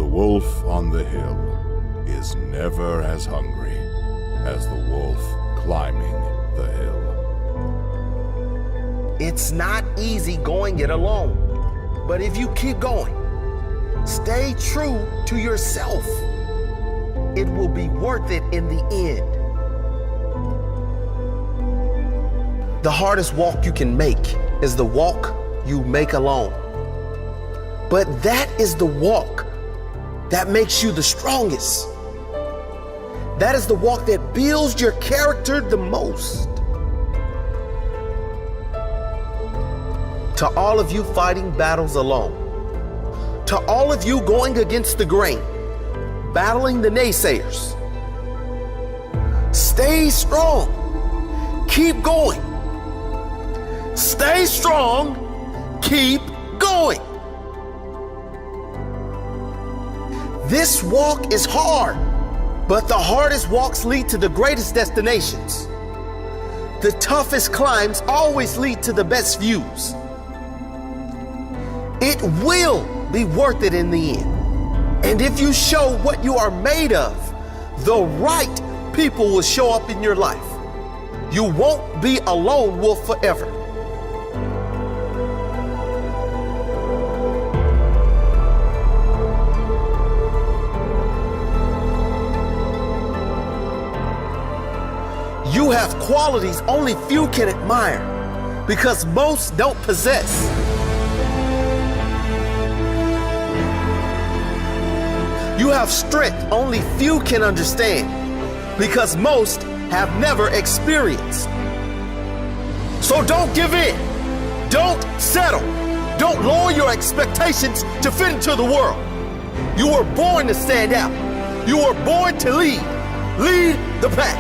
wolf on the hill is never as hungry as the wolf climbing the hill. It's not easy going it alone, but if you keep going, stay true to yourself, it will be worth it in the end. The hardest walk you can make is the walk you make alone. But that is the walk that makes you the strongest. That is the walk that builds your character the most. To all of you fighting battles alone, to all of you going against the grain, battling the naysayers, stay strong, keep going. Stay strong, keep going. This walk is hard, but the hardest walks lead to the greatest destinations. The toughest climbs always lead to the best views. It will be worth it in the end. And if you show what you are made of, the right people will show up in your life. You won't be a lone wolf forever. You have qualities only few can admire because most don't possess. You have strength only few can understand because most have never experienced. So don't give in. Don't settle. Don't lower your expectations to fit into the world. You were born to stand out. You were born to lead. Lead the pack.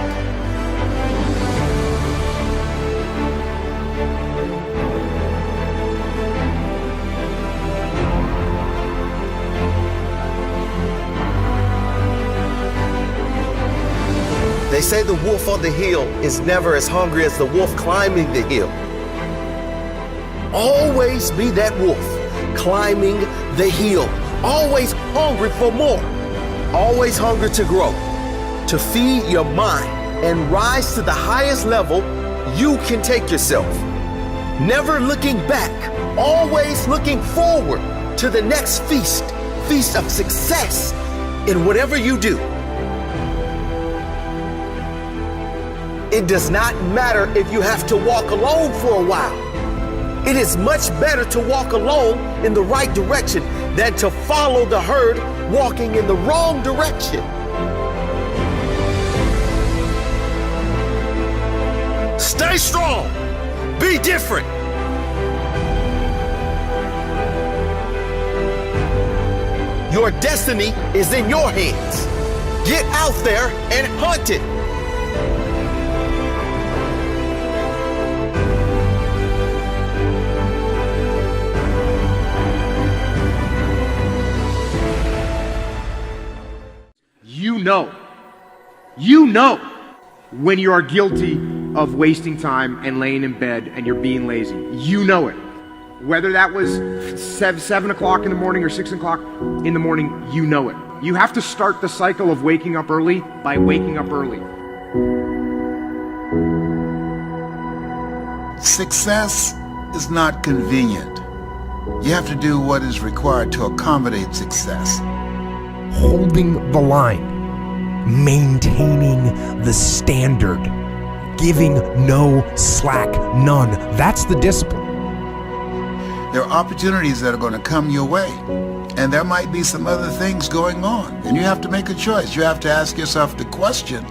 They say the wolf on the hill is never as hungry as the wolf climbing the hill. Always be that wolf climbing the hill. Always hungry for more. Always hungry to grow, to feed your mind and rise to the highest level you can take yourself. Never looking back, always looking forward to the next feast of success in whatever you do. It does not matter if you have to walk alone for a while. It is much better to walk alone in the right direction than to follow the herd walking in the wrong direction. Stay strong. Be different. Your destiny is in your hands. Get out there and hunt it. You know when you are guilty of wasting time and laying in bed and you're being lazy. You know it. Whether that was 7 o'clock in the morning or 6 o'clock in the morning, you know it. You have to start the cycle of waking up early by waking up early. Success is not convenient. You have to do what is required to accommodate success. Holding the line, maintaining the standard, giving no slack, none. That's the discipline. There are opportunities that are going to come your way, and there might be some other things going on, and you have to make a choice. You have to ask yourself the question,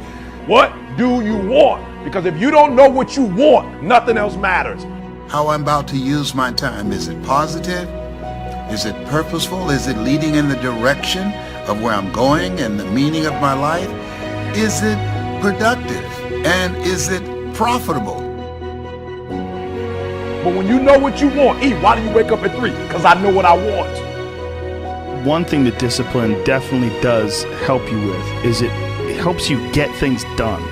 what do you want? Because if you don't know what you want, nothing else matters. How I'm about to use my time. Is it positive? Is it purposeful? Is it leading in the direction of where I'm going and the meaning of my life? Is it productive? And is it profitable? But when you know what you want, why do you wake up at 3? Because I know what I want. One thing that discipline definitely does help you with is it helps you get things done.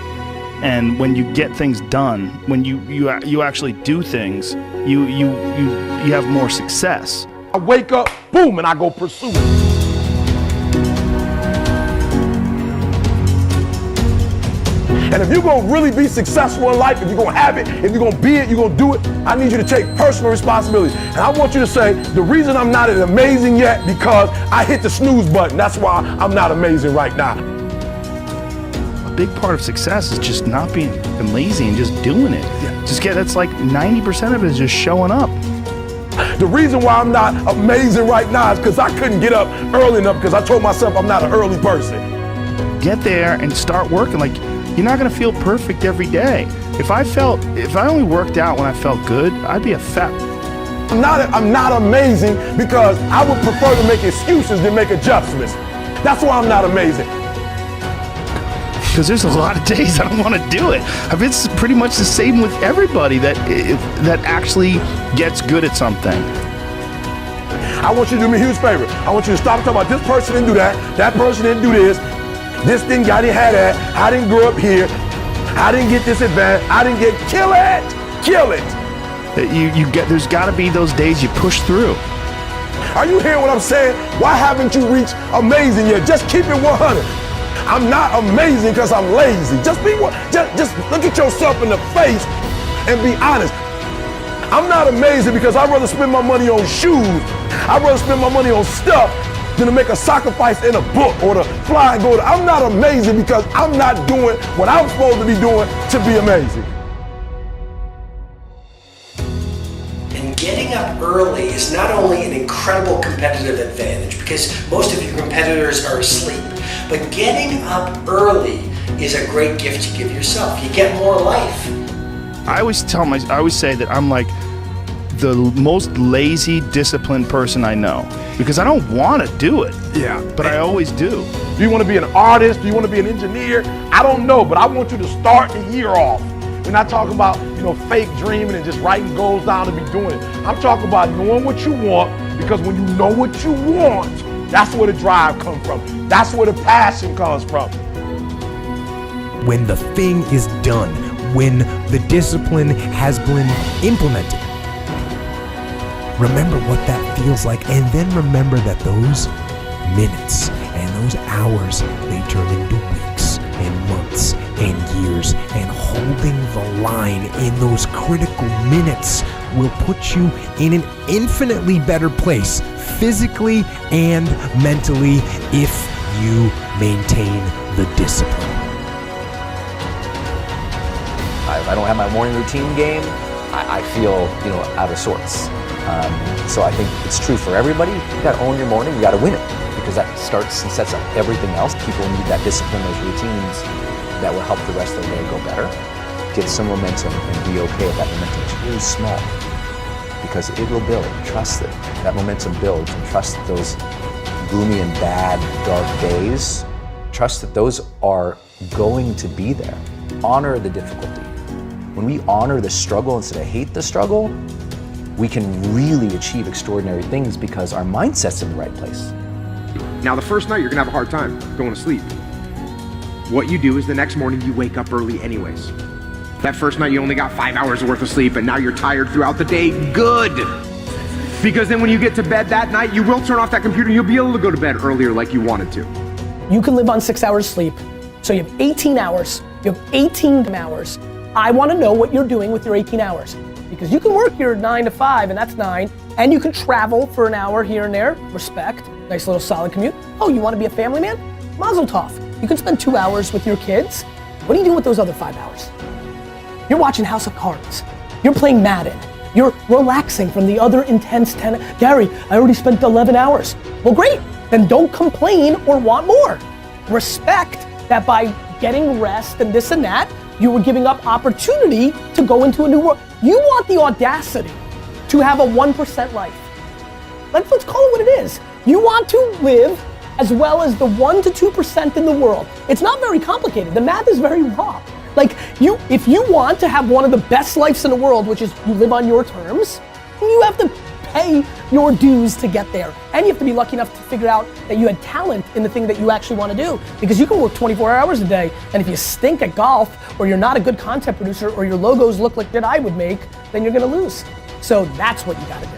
And when you get things done, when you actually do things, you have more success. I wake up, boom, and I go pursue it. And if you're gonna really be successful in life, if you're gonna have it, if you're gonna be it, you're gonna do it, I need you to take personal responsibility. And I want you to say, the reason I'm not amazing yet, because I hit the snooze button. That's why I'm not amazing right now. A big part of success is just not being lazy and just doing it. That's like 90% of it is just showing up. The reason why I'm not amazing right now is because I couldn't get up early enough because I told myself I'm not an early person. Get there and start working. Like, you're not gonna feel perfect every day. If I only worked out when I felt good, I'd be a fat. I'm not amazing because I would prefer to make excuses than make adjustments. That's why I'm not amazing. Because there's a lot of days I don't want to do it. I mean, it's pretty much the same with everybody that actually gets good at something. I want you to do me a huge favor. I want you to stop talking about this person didn't do that person didn't do this thing, I didn't have that, I didn't grow up here, I didn't get this advantage, I didn't get, kill it. There's got to be those days you push through. Are you hearing what I'm saying? Why haven't you reached amazing yet? Just keep it 100. I'm not amazing because I'm lazy. Just look at yourself in the face and be honest. I'm not amazing because I'd rather spend my money on shoes. I'd rather spend my money on stuff than to make a sacrifice in a book or to fly and go. I'm not amazing because I'm not doing what I'm supposed to be doing to be amazing. And getting up early is not only an incredible competitive advantage because most of your competitors are asleep, but getting up early is a great gift you give yourself. You get more life. I always say that I'm like the most lazy, disciplined person I know because I don't want to do it. Yeah. But I always do. Do you want to be an artist? Do you want to be an engineer? I don't know, but I want you to start the year off. We're not talking about, fake dreaming and just writing goals down to be doing it. I'm talking about knowing what you want, because when you know what you want, that's where the drive comes from. That's where the passion comes from. When the thing is done, when the discipline has been implemented, remember what that feels like, and then remember that those minutes and those hours, they turn into weeks and months and years, and holding the line in those critical minutes will put you in an infinitely better place, physically and mentally, if you maintain the discipline. If I don't have my morning routine game, I feel, out of sorts. So I think it's true for everybody. You gotta own your morning, you gotta win it, because that starts and sets up everything else. People need that discipline, those routines that will help the rest of the day go better. Get some momentum and be okay if that momentum is really small, because it will build. Trust that momentum builds, and trust that those gloomy and bad, dark days, trust that those are going to be there. Honor the difficulty. When we honor the struggle instead of hate the struggle, we can really achieve extraordinary things because our mindset's in the right place. Now, the first night, you're gonna have a hard time going to sleep. What you do is the next morning, you wake up early anyways. That first night, you only got 5 hours worth of sleep, and now you're tired throughout the day. Good! Because then when you get to bed that night, you will turn off that computer, and you'll be able to go to bed earlier like you wanted to. You can live on 6 hours sleep, so you have 18 hours. You have 18 hours. I wanna know what you're doing with your 18 hours. Because you can work your 9 to 5, and that's 9, and you can travel for an hour here and there, respect, nice little solid commute. Oh, you wanna be a family man? Mazel tov. You can spend 2 hours with your kids. What are you doing with those other 5 hours? You're watching House of Cards. You're playing Madden. You're relaxing from the other intense 10. Gary, I already spent 11 hours. Well, great, then don't complain or want more. Respect that by getting rest and this and that, you were giving up opportunity to go into a new world. You want the audacity to have a 1% life. Let's call it what it is. You want to live as well as the 1 to 2% in the world. It's not very complicated. The math is very raw. If you want to have one of the best lives in the world, which is you live on your terms, you have to pay your dues to get there. And you have to be lucky enough to figure out that you had talent in the thing that you actually want to do. Because you can work 24 hours a day, and if you stink at golf, or you're not a good content producer, or your logos look like that I would make, then you're gonna lose. So that's what you gotta do.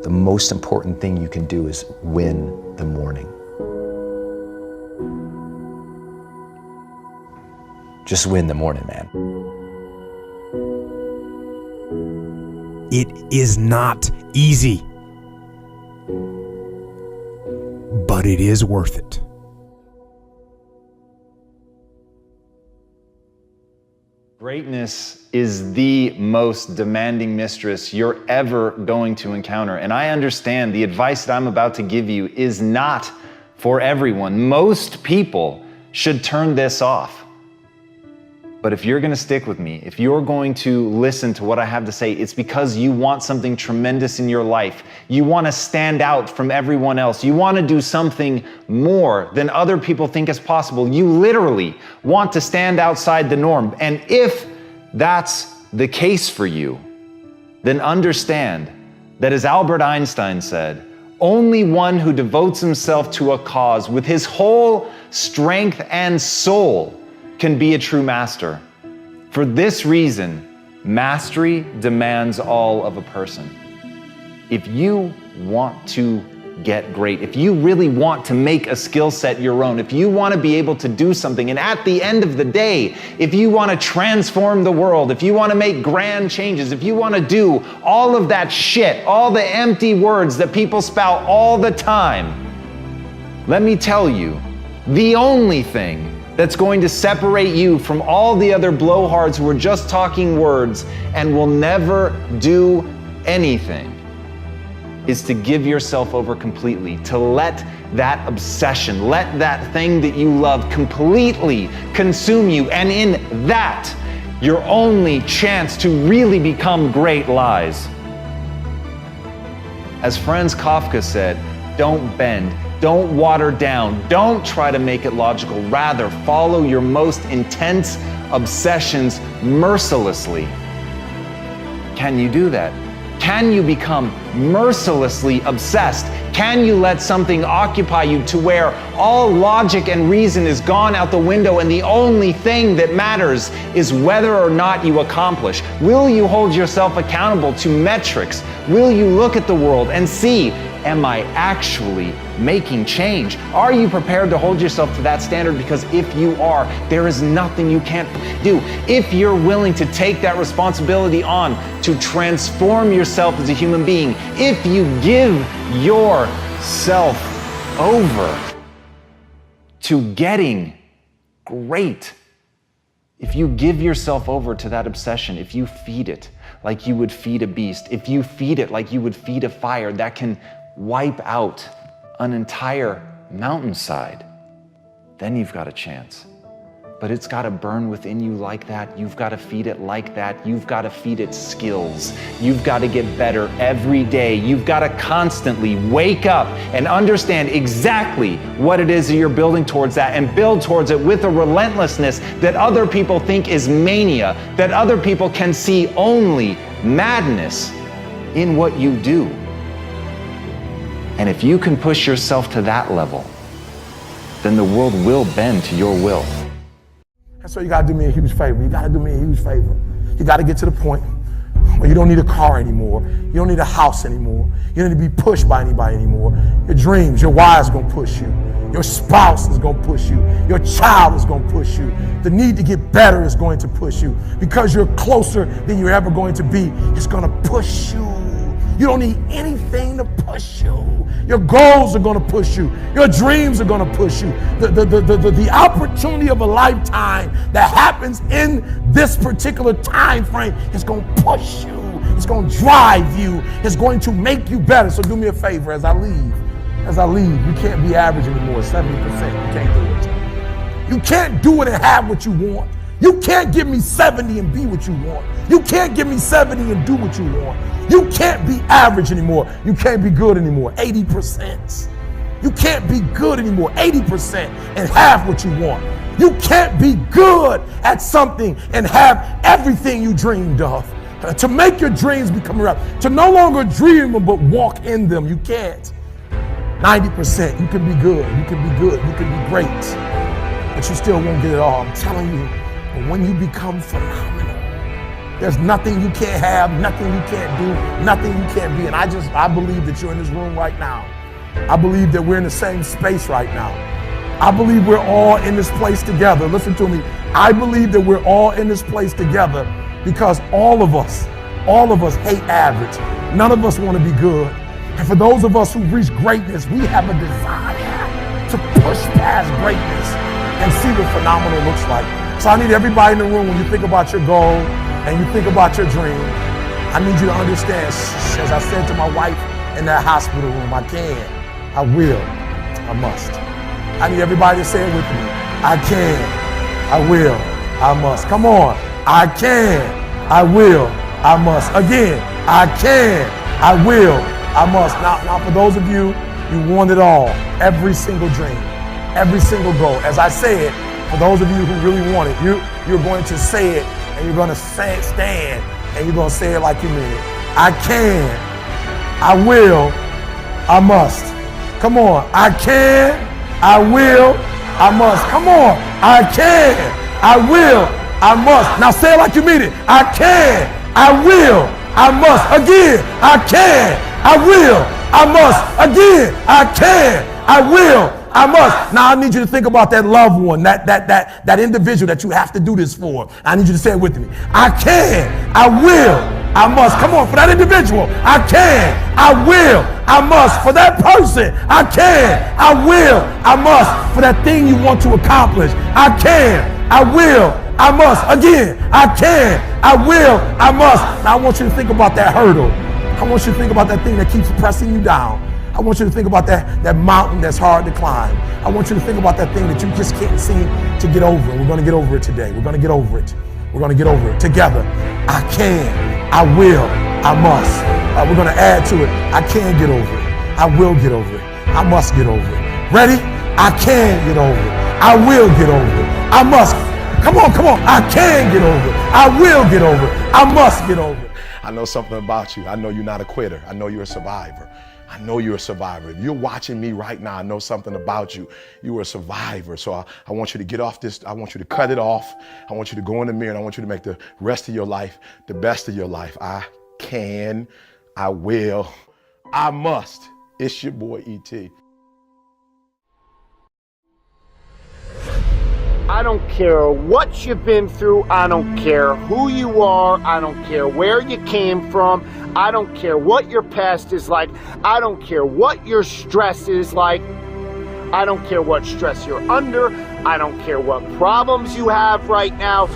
The most important thing you can do is win the morning. Just win the morning, man. It is not easy, but it is worth it. Greatness is the most demanding mistress you're ever going to encounter. And I understand the advice that I'm about to give you is not for everyone. Most people should turn this off. But if you're gonna stick with me, if you're going to listen to what I have to say, it's because you want something tremendous in your life. You wanna stand out from everyone else. You wanna do something more than other people think is possible. You literally want to stand outside the norm. And if that's the case for you, then understand that, as Albert Einstein said, only one who devotes himself to a cause with his whole strength and soul can be a true master. For this reason, mastery demands all of a person. If you want to get great, if you really want to make a skill set your own, if you want to be able to do something, and at the end of the day, if you want to transform the world, if you want to make grand changes, if you want to do all of that shit, all the empty words that people spout all the time, let me tell you, the only thing that's going to separate you from all the other blowhards who are just talking words and will never do anything is to give yourself over completely, to let that obsession, let that thing that you love completely consume you. And in that, your only chance to really become great lies. As Franz Kafka said, don't bend, don't water down, don't try to make it logical. Rather, follow your most intense obsessions mercilessly. Can you do that? Can you become mercilessly obsessed? Can you let something occupy you to where all logic and reason is gone out the window and the only thing that matters is whether or not you accomplish? Will you hold yourself accountable to metrics? Will you look at the world and see, am I actually making change? Are you prepared to hold yourself to that standard? Because if you are, there is nothing you can't do. If you're willing to take that responsibility on to transform yourself as a human being, if you give yourself over to getting great, if you give yourself over to that obsession, if you feed it like you would feed a beast, if you feed it like you would feed a fire that can wipe out an entire mountainside, then you've got a chance. But it's got to burn within you like that. You've got to feed it like that. You've got to feed it skills. You've got to get better every day. You've got to constantly wake up and understand exactly what it is that you're building towards that, and build towards it with a relentlessness that other people think is mania, that other people can see only madness in what you do. And if you can push yourself to that level, then the world will bend to your will. And so you gotta do me a huge favor. You gotta do me a huge favor. You gotta get to the point where you don't need a car anymore. You don't need a house anymore. You don't need to be pushed by anybody anymore. Your dreams, your wife's gonna push you. Your spouse is gonna push you. Your child is gonna push you. The need to get better is going to push you. Because you're closer than you're ever going to be, it's gonna push you. You don't need anything to push you. Your goals are going to push you. Your dreams are going to push you. The opportunity of a lifetime that happens in this particular time frame is going to push you. It's going to drive you. It's going to make you better. So do me a favor as I leave. You can't be average anymore. 70%. You can't do it. You can't do it and have what you want. You can't give me 70 and be what you want. You can't give me 70 and do what you want. You can't be average anymore. You can't be good anymore. 80%. You can't be good anymore. 80% and have what you want. You can't be good at something and have everything you dreamed of. To make your dreams become a reality. To no longer dream them but walk in them. You can't. 90%. You can be good. You can be good. You can be great. But you still won't get it all. I'm telling you. But when you become phenomenal, there's nothing you can't have, nothing you can't do, nothing you can't be. And I believe that you're in this room right now. I believe that we're in the same space right now. I believe we're all in this place together. Listen to me. I believe that we're all in this place together because all of us hate average. None of us want to be good. And for those of us who reach greatness, we have a desire to push past greatness and see what phenomenal looks like. So I need everybody in the room, when you think about your goal and you think about your dream, I need you to understand, as I said to my wife in that hospital room, I can, I will, I must. I need everybody to say it with me. I can, I will, I must. Come on. I can, I will, I must. Again, I can, I will, I must. Now for those of you, you want it all. Every single dream, every single goal. As I say it, for those of you who really want it, you're going to say it and you're going to stand and you're going to say it like you mean it. I can, I will, I must. Come on. I can, I will, I must. Come on. I can, I will, I must. Now say it like you mean it. I can, I will, I must. Again, I can, I will, I must. Again, I can, I will, I must. Now I need you to think about that loved one, that individual that you have to do this for. I need you to say it with me. I can, I will, I must. Come on, for that individual. I can, I will, I must. For that person, I can, I will, I must. For that thing you want to accomplish, I can, I will, I must. Again, I can, I will, I must. Now I want you to think about that hurdle. I want you to think about that thing that keeps pressing you down. I want you to think about that mountain that's hard to climb. I want you to think about that thing that you just can't seem to get over. And we're going to get over it today. We're going to get over it. We're going to get over it together. I can, I will, I must. We're going to add to it. I can get over it. I will get over it. I must get over it. Ready? I can get over it. I will get over it. I must. Come on, come on. I can get over it. I will get over it. I must get over it. I know something about you. I know you're not a quitter. I know you're a survivor. I know you're a survivor. If you're watching me right now, I know something about you. You are a survivor. So I want you to get off this. I want you to cut it off. I want you to go in the mirror and I want you to make the rest of your life the best of your life. I can, I will, I must. It's your boy E.T. I don't care what you've been through. I don't care who you are. I don't care where you came from. I don't care what your past is like. I don't care what your stress is like. I don't care what stress you're under. I don't care what problems you have right now.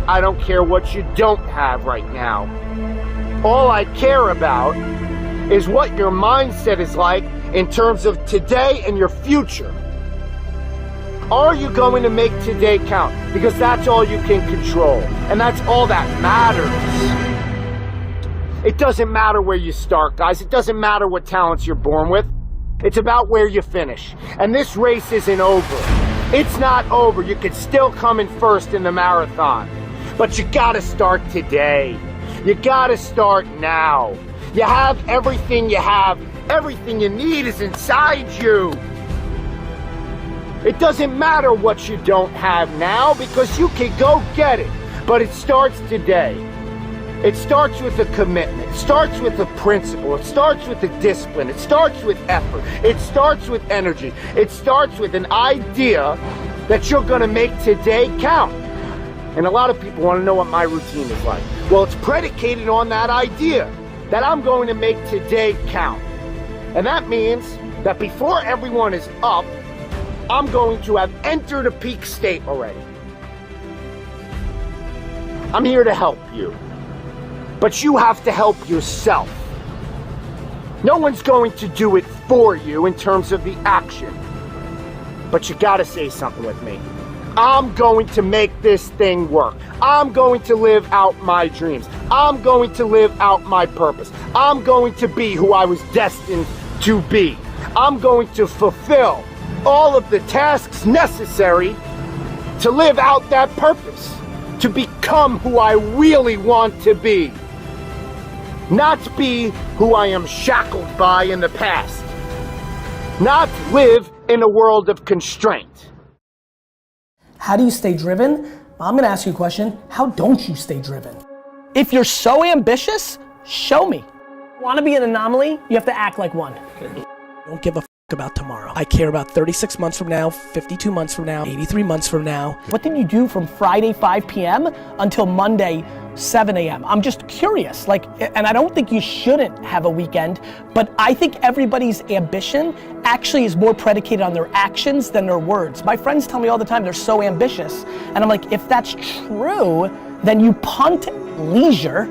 I don't care what you don't have right now. All I care about is what your mindset is like in terms of today and your future. Are you going to make today count? Because that's all you can control. And that's all that matters. It doesn't matter where you start, guys. It doesn't matter what talents you're born with. It's about where you finish. And this race isn't over. It's not over. You could still come in first in the marathon. But you gotta start today. You gotta start now. You have everything you have. Everything you need is inside you. It doesn't matter what you don't have now because you can go get it. But it starts today. It starts with a commitment. It starts with a principle. It starts with a discipline. It starts with effort. It starts with energy. It starts with an idea that you're going to make today count. And a lot of people want to know what my routine is like. Well, it's predicated on that idea that I'm going to make today count. And that means that before everyone is up, I'm going to have entered a peak state already. I'm here to help you. But you have to help yourself. No one's going to do it for you in terms of the action. But you gotta say something with me. I'm going to make this thing work. I'm going to live out my dreams. I'm going to live out my purpose. I'm going to be who I was destined to be. I'm going to fulfill all of the tasks necessary to live out that purpose, to become who I really want to be, not be who I am shackled by in the past, not live in a world of constraint. How do you stay driven? I'm gonna ask you a question. How don't you stay driven? If you're so ambitious, show me. Want to be an anomaly? You have to act like one. Don't give a about tomorrow. I care about 36 months from now, 52 months from now, 83 months from now. What did you do from Friday 5 p.m. until Monday 7 a.m.? I'm just curious, and I don't think you shouldn't have a weekend, but I think everybody's ambition actually is more predicated on their actions than their words. My friends tell me all the time they're so ambitious, and I'm like, if that's true, then you punt leisure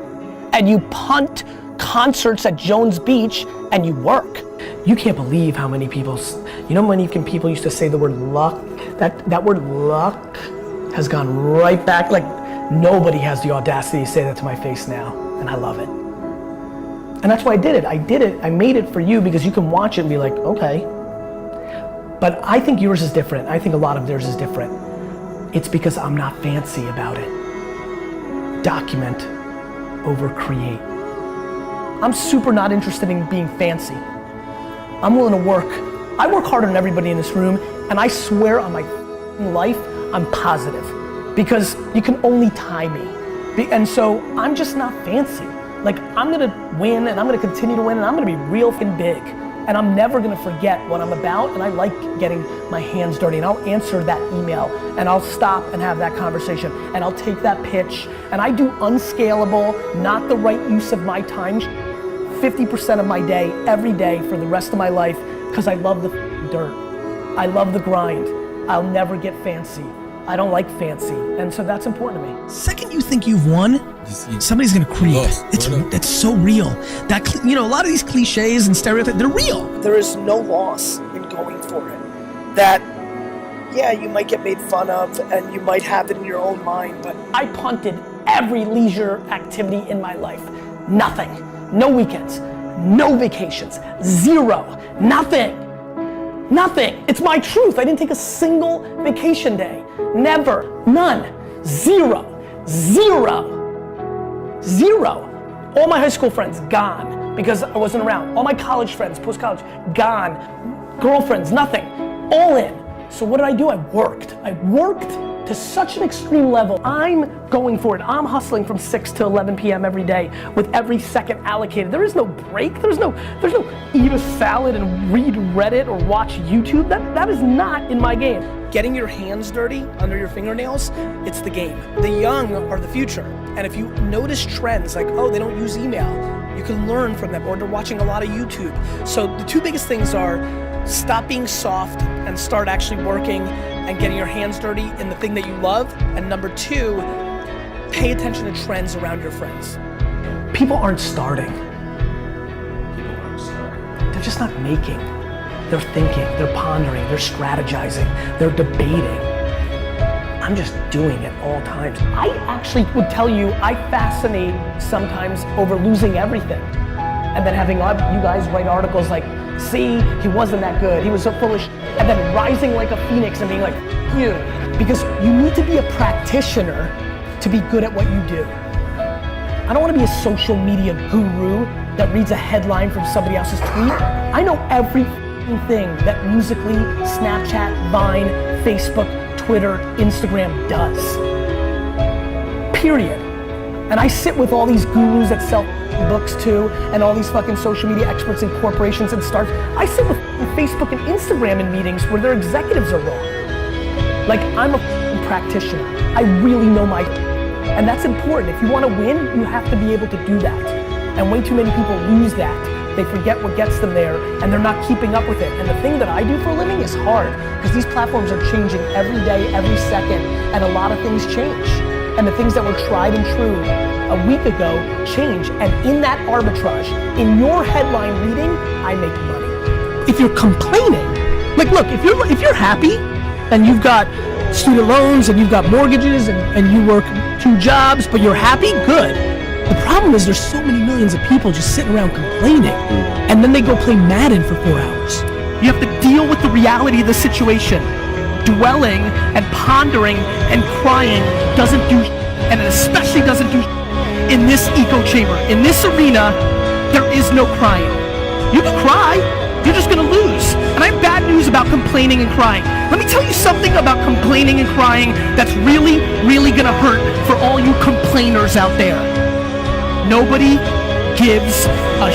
and you punt concerts at Jones Beach and you work. You can't believe how many people, you know how many people used to say the word luck? That word luck has gone right back. Like, nobody has the audacity to say that to my face now, and I love it. And that's why I did it. I made it for you because you can watch it and be like, okay. But I think yours is different. I think a lot of theirs is different. It's because I'm not fancy about it. Document over create. I'm super not interested in being fancy. I'm willing to work. I work harder than everybody in this room, and I swear on my life, I'm positive. Because you can only tie me. And so I'm just not fancy. Like, I'm gonna win, and I'm gonna continue to win, and I'm gonna be real big. And I'm never gonna forget what I'm about, and I like getting my hands dirty, and I'll answer that email, and I'll stop and have that conversation, and I'll take that pitch, and I do unscalable, not the right use of my time, 50% of my day, every day for the rest of my life, because I love the dirt. I love the grind. I'll never get fancy. I don't like fancy, and so that's important to me. Second you think you've won, somebody's gonna creep. It's so real. That, a lot of these cliches and stereotypes, they're real. There is no loss in going for it. That, yeah, you might get made fun of and you might have it in your own mind, but I punted every leisure activity in my life. Nothing. No weekends. No vacations. Zero. Nothing. Nothing. It's my truth. I didn't take a single vacation day. Never. None. Zero. Zero. Zero. All my high school friends, gone because I wasn't around. All my college friends, post-college, gone. Girlfriends, nothing. All in. So what did I do? I worked. I worked to such an extreme level. I'm going for it. I'm hustling from 6 to 11 p.m. every day with every second allocated. There is no break. There's no eat a salad and read Reddit or watch YouTube. That is not in my game. Getting your hands dirty under your fingernails, it's the game. The young are the future. And if you notice trends like, oh, they don't use email, you can learn from them, or they're watching a lot of YouTube. So the two biggest things are stop being soft and start actually working and getting your hands dirty in the thing that you love. And number two, pay attention to trends around your friends. People aren't starting. They're just not making. They're thinking, they're pondering, they're strategizing, they're debating. I'm just doing it all times. I actually would tell you, I fascinate sometimes over losing everything. And then having you guys write articles like, see, he wasn't that good, he was so foolish, and then rising like a phoenix and being like, you. Because you need to be a practitioner to be good at what you do. I don't want to be a social media guru that reads a headline from somebody else's tweet. I know everything that Musical.ly, Snapchat, Vine, Facebook, Twitter, Instagram does. Period. And I sit with all these gurus that sell books too, and all these fucking social media experts and corporations and startups. I sit with Facebook and Instagram in meetings where their executives are wrong. Like, I'm a practitioner. I really know my, and that's important. If you want to win, you have to be able to do that. And way too many people lose that. They forget what gets them there, and they're not keeping up with it. And the thing that I do for a living is hard, because these platforms are changing every day, every second, and a lot of things change. And the things that were tried and true a week ago change. And in that arbitrage, in your headline reading, I make money. If you're complaining, like, look, if you're happy and you've got student loans and you've got mortgages and you work 2 jobs, but you're happy, good. The problem is there's so many millions of people just sitting around complaining, and then they go play Madden for 4 hours. You have to deal with the reality of the situation. Dwelling and pondering and crying doesn't do, and it especially doesn't do in this echo chamber. In this arena, there is no crying. You can cry, you're just gonna lose. And I have bad news about complaining and crying. Let me tell you something about complaining and crying that's really, really gonna hurt for all you complainers out there. Nobody gives a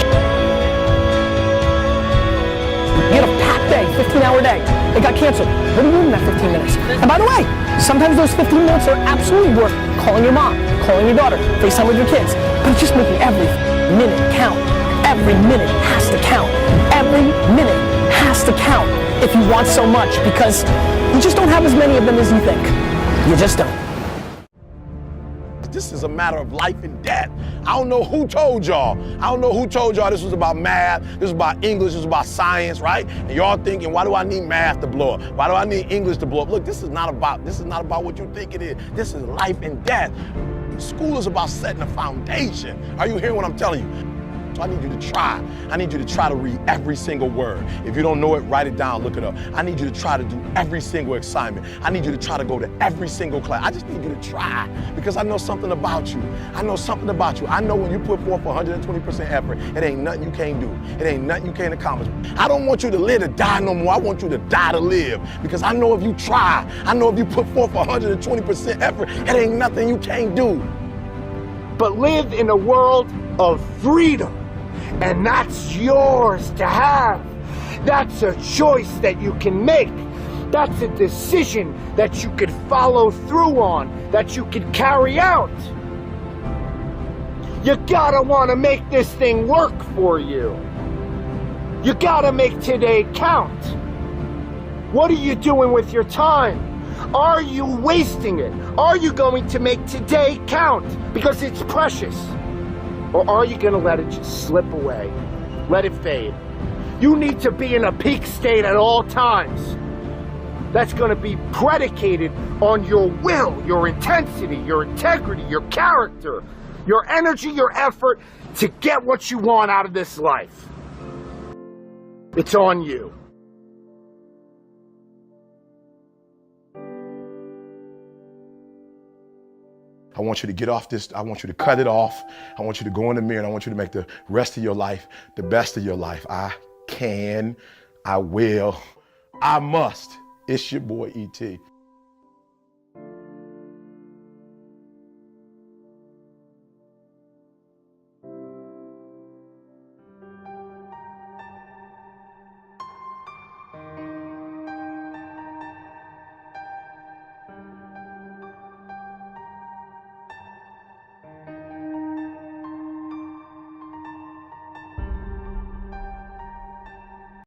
You gotta pack that 15-hour day. It got canceled. What are you doing in that 15 minutes? And by the way, sometimes those 15 minutes are absolutely worth calling your mom, calling your daughter, FaceTime with your kids. But it's just making every minute count. Every minute has to count. Every minute has to count if you want so much, because you just don't have as many of them as you think. You just don't. This is a matter of life and death. I don't know who told y'all. I don't know who told y'all this was about math, this was about English, this was about science, right? And y'all thinking, why do I need math to blow up? Why do I need English to blow up? Look, this is not about what you think it is. This is life and death. School is about setting a foundation. Are you hearing what I'm telling you? So I need you to try. I need you to try to read every single word. If you don't know it, write it down, look it up. I need you to try to do every single assignment. I need you to try to go to every single class. I just need you to try, because I know something about you. I know something about you. I know when you put forth 120% effort, it ain't nothing you can't do. It ain't nothing you can't accomplish. I don't want you to live to die no more. I want you to die to live, because I know if you try, I know if you put forth 120% effort, it ain't nothing you can't do. But live in a world of freedom. And that's yours to have. That's a choice that you can make. That's a decision that you could follow through on, that you could carry out. You gotta wanna make this thing work for you. You gotta make today count. What are you doing with your time? Are you wasting it? Are you going to make today count because it's precious? Or are you going to let it just slip away? Let it fade. You need to be in a peak state at all times. That's going to be predicated on your will, your intensity, your integrity, your character, your energy, your effort to get what you want out of this life. It's on you. I want you to get off this. I want you to cut it off. I want you to go in the mirror, and I want you to make the rest of your life the best of your life. I can, I will, I must. It's your boy, E.T.